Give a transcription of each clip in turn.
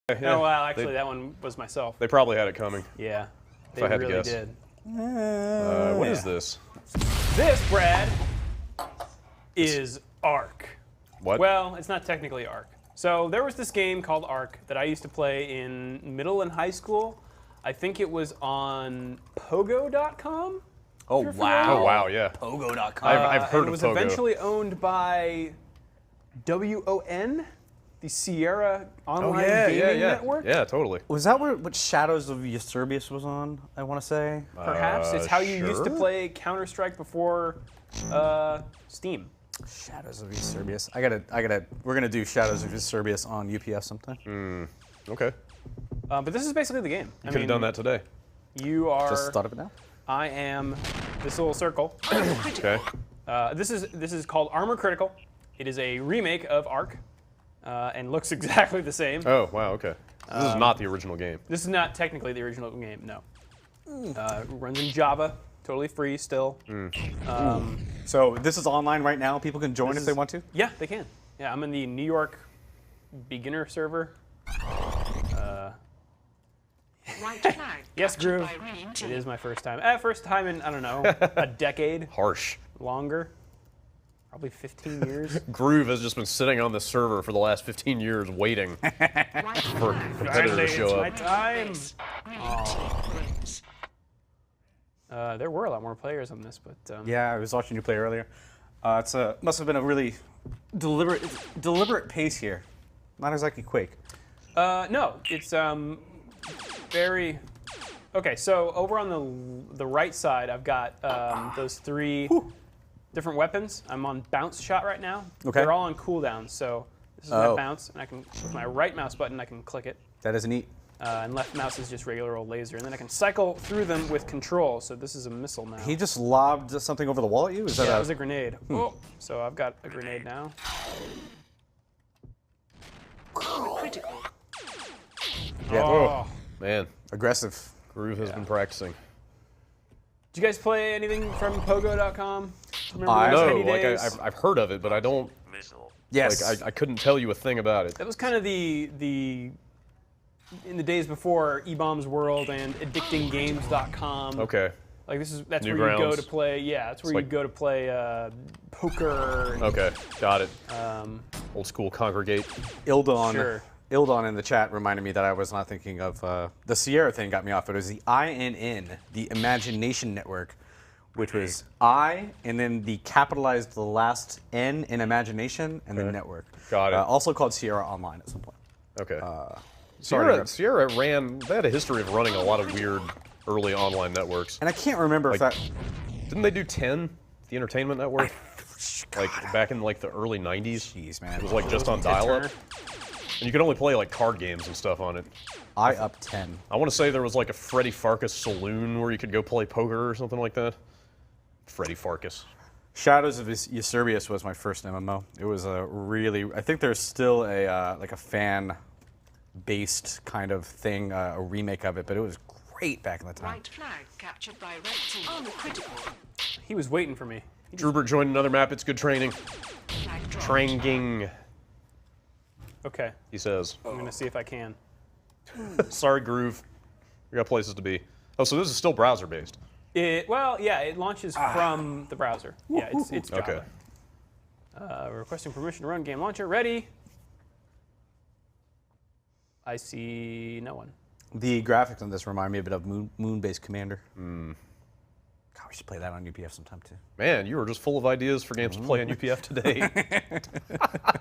Oh, wow, actually, that one was myself. They probably had it coming. Yeah, they If I had to really guess. did. What is this? This, Brad, is Ark. What? Well, it's not technically Ark. So there was this game called Ark that I used to play in middle and high school. I think it was on Pogo.com. Oh, wow. Oh, wow, yeah. Pogo.com. I've heard It of was Pogo. eventually owned by WON, the Sierra Online Gaming Network. Yeah, totally. Was that what Shadows of Eusebius was on, I want to say? Perhaps. It's how you used to sure. play Counter-Strike before Steam. Shadows of Eusebius. We're gonna do Shadows of Eusebius on UPS sometime. Okay. But this is basically the game. You could have done that today. You are. Just thought of it now. I am this little circle. Okay. This is called ArmorCritical. It is a remake of Ark, and looks exactly the same. Oh, wow, okay. This is not the original game. This is not technically the original game, no. Runs in Java, totally free still. So this is online right now. People can join if they want to. Yeah, they can. Yeah, I'm in the New York beginner server. Right flag. Yes, captured Groove. by Green It team. is my first time. First time in, I don't know, a decade, Harsh. longer. Probably 15 years. Groove has just been sitting on this server for the last 15 years waiting Right for flag. competitors to Finally, show it's up. my time. Base. Green team wins. There were a lot more players on this, but Yeah, I was watching you play earlier. Must have been a really deliberate pace here. Not exactly Quake. no, it's very. Okay, so over on the right side, I've got those three different weapons. I'm on bounce shot right now. Okay. They're all on cooldown, so this is my Oh. bounce, and I can with my right mouse button I can click it, That is neat. and left mouse is just regular old laser, and then I can cycle through them with control. So this is a missile now. He just lobbed something over the wall at you? Is that Yeah, that a, was a grenade. Oh, so I've got a grenade now. Critical. Yeah. Oh. Man, aggressive? Groove has been practicing. Did you guys play anything from Pogo.com? Remember I those No, heady like days? I've heard of it, but I don't. Yes. Like I couldn't tell you a thing about it. That was kind of the in the days before eBomb's World and addictinggames.com. Okay. Like that's New where you go grounds. to play. Yeah, that's where It's you go to play poker. And, Okay, got it. Um, Old school congregate. Ildon. Sure. Ildon in the chat reminded me that I was not thinking of the Sierra thing. Got me off. It was the INN, the Imagination Network, which was I and then the capitalized the last N in Imagination and then Network. Got it. Also called Sierra Online at some point. Okay. sorry to Sierra ran. They had a history of running a lot of weird early online networks. And I can't remember if Like- that. Didn't they do 10, the entertainment network? Like back in like the early 90s. Jeez, man. It was like just on dial-up, and you could only play like card games and stuff on it. I up 10. I want to say there was like a Freddy Farkas saloon where you could go play poker or something like that. Freddy Farkas. Shadows of Eusebius was my first MMO. It was a really. I think there's still a like a fan-based kind of thing, a remake of it, but it was great back in the time. Right flag captured by red team. ArmorCritical. he was waiting for me. Drubert joined another map. It's good training. Flag dropped. Training, Okay, he says. I'm gonna see if I can. Sorry, Groove. We got places to be. Oh, so this is still browser-based. Well, yeah, it launches from the browser. Yeah, it's Java. Okay. Requesting permission to run game launcher. Ready. I see no one. The graphics on this remind me a bit of Moon-based Commander. God, we should play that on UPF sometime too. Man, you were just full of ideas for games to play on UPF today.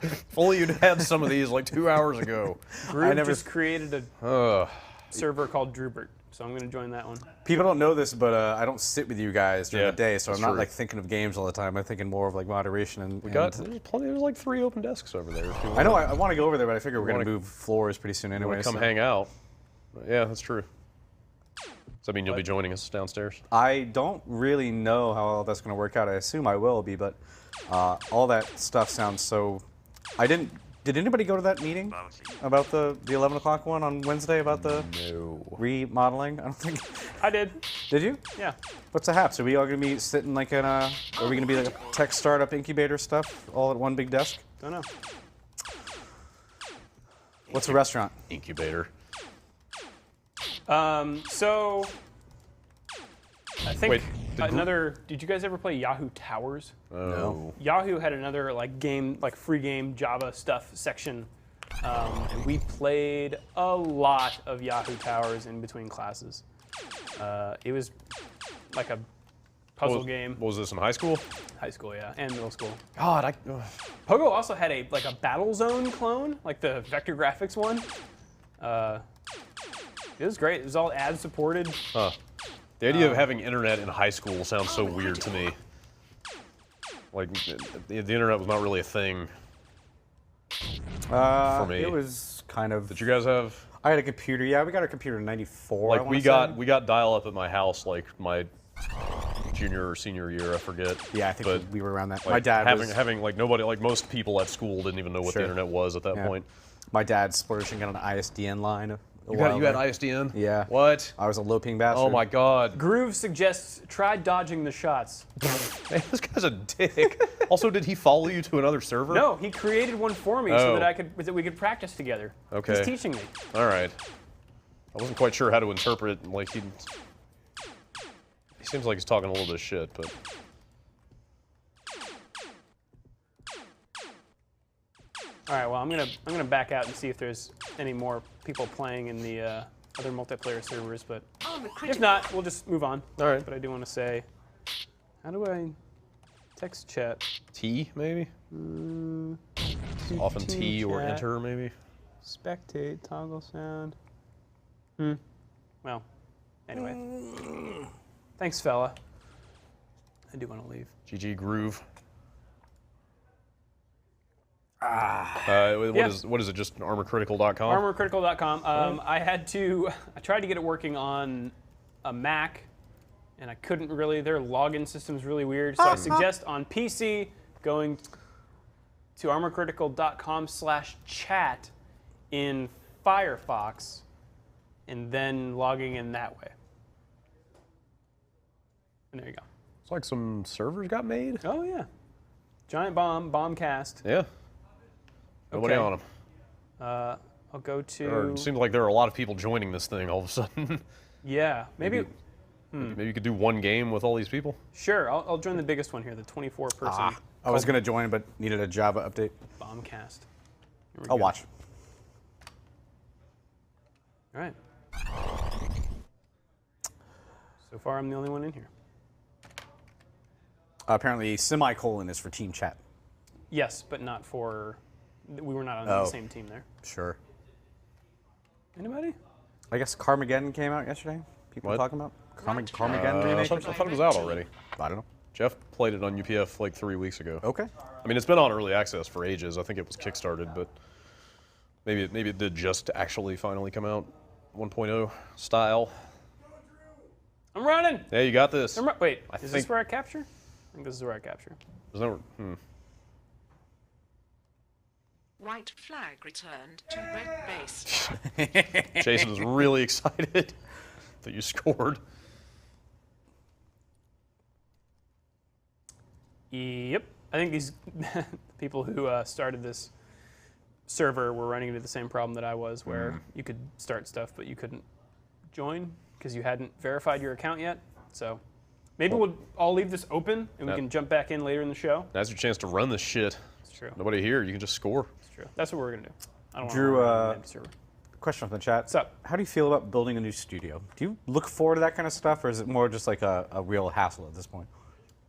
If only you'd had some of these like 2 hours ago. Groove never- just created a Ugh. server called Drubert, so I'm gonna join that one. People don't know this, but I don't sit with you guys during Yeah, the day, so I'm that's not true. like thinking of games all the time. I'm thinking more of like moderation and. We got there's plenty. There's like 3 open desks over there. If you I know I want to go over there, but I figure we're wanna- gonna move floors pretty soon anyway. come so- hang out. Yeah, that's true. Does that mean you'll be joining us downstairs? I don't really know how all that's going to work out. I assume I will be, but all that stuff sounds so. I didn't. Did anybody go to that meeting about the 11 o'clock one on Wednesday about the No. remodeling? I don't think. I did. Did you? Yeah. What's the haps? Are we all going to be sitting like in a? Are we going to be like a tech startup incubator stuff all at one big desk? Don't know. What's a restaurant? Incubator. So I think Wait, Did you guys ever play Yahoo Towers? No. Yahoo had another free game Java stuff section, and we played a lot of Yahoo Towers in between classes. It was like a puzzle game. What was this in high school? High school, yeah, and middle school. God, Pogo also had a Battle Zone clone, like the vector graphics one. It was great. It was all ad supported. Huh. The idea of having internet in high school sounds so weird to me. Like, the internet was not really a thing for me. It was kind of. Did you guys have? I had a computer. Yeah, we got a computer in '94. Like we got dial-up at my house like my junior or senior year, I forget. Yeah, I think we were around that. Like, my dad having like nobody, like most people at school didn't even know what the internet was at that point. My dad splurging on an ISDN line. You had ISDN? Yeah. What? I was a low-ping bastard. Oh my God. Groove suggests try dodging the shots. Man, this guy's a dick. Also, did he follow you to another server? No, he created one for me so that we could practice together. Okay. He's teaching me. All right. I wasn't quite sure how to interpret. Like he seems like he's talking a little bit of shit, but. All right. Well, I'm gonna back out and see if there's any more people playing in the other multiplayer servers, but if not, we'll just move on. All right. But I do want to say, how do I text chat? T maybe. Often T or chat. enter maybe. Spectate, toggle sound. Well, anyway. Thanks, fella. I do want to leave. GG Groove. What is it? Just ArmorCritical.com? ArmorCritical.com. I tried to get it working on a Mac, and I couldn't really. Their login system's really weird. So I suggest on PC going to ArmorCritical.com/chat in Firefox, and then logging in that way. And there you go. It's like some servers got made. Oh yeah, GiantBomb Bombcast. Yeah. Nobody on them. I'll go to. It seems like there are a lot of people joining this thing all of a sudden. Yeah, maybe. Maybe you could do one game with all these people. Sure, I'll join the biggest one here, the 24-person I was going to join, but needed a Java update. Bombcast. I'll watch. All right. So far, I'm the only one in here. Apparently, semicolon is for team chat. Yes, but not for. We were not on the same team there. Sure. Anybody? I guess Carmageddon came out yesterday. People What? talking about Carmageddon remake. I thought it was out already. I don't know. Jeff played it on UPF like 3 weeks ago. Okay. I mean, it's been on early access for ages. I think it was kickstarted, but maybe it did just actually finally come out 1.0 style. I'm running. Yeah, you got this. Wait, is think- this where I capture? I think this is where I capture. There's no. White flag returned to red base. Jason is really excited that you scored. Yep. I think these people who started this server were running into the same problem that I was, where you could start stuff, but you couldn't join because you hadn't verified your account yet. So maybe we'll all leave this open, and we can jump back in later in the show. Now's your chance to run this shit. It's true. Nobody here. You can just score. It's true. That's what we're going to do. I don't Drew, want to run an empty server. question from the chat. What's up? How do you feel about building a new studio? Do you look forward to that kind of stuff, or is it more just like a real hassle at this point?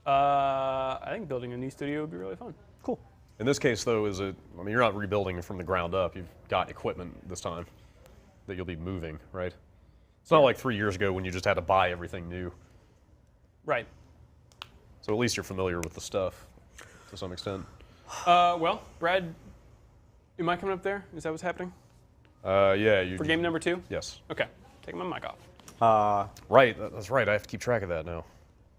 I think building a new studio would be really fun. Cool. In this case, though, I mean, you're not rebuilding it from the ground up. You've got equipment this time that you'll be moving, right? It's not like 3 years ago when you just had to buy everything new. Right. So at least you're familiar with the stuff to some extent. Well, Brad, am I coming up there? Is that what's happening? Yeah. For game number 2? Yes. Okay. Taking my mic off. Right. That's right. I have to keep track of that now.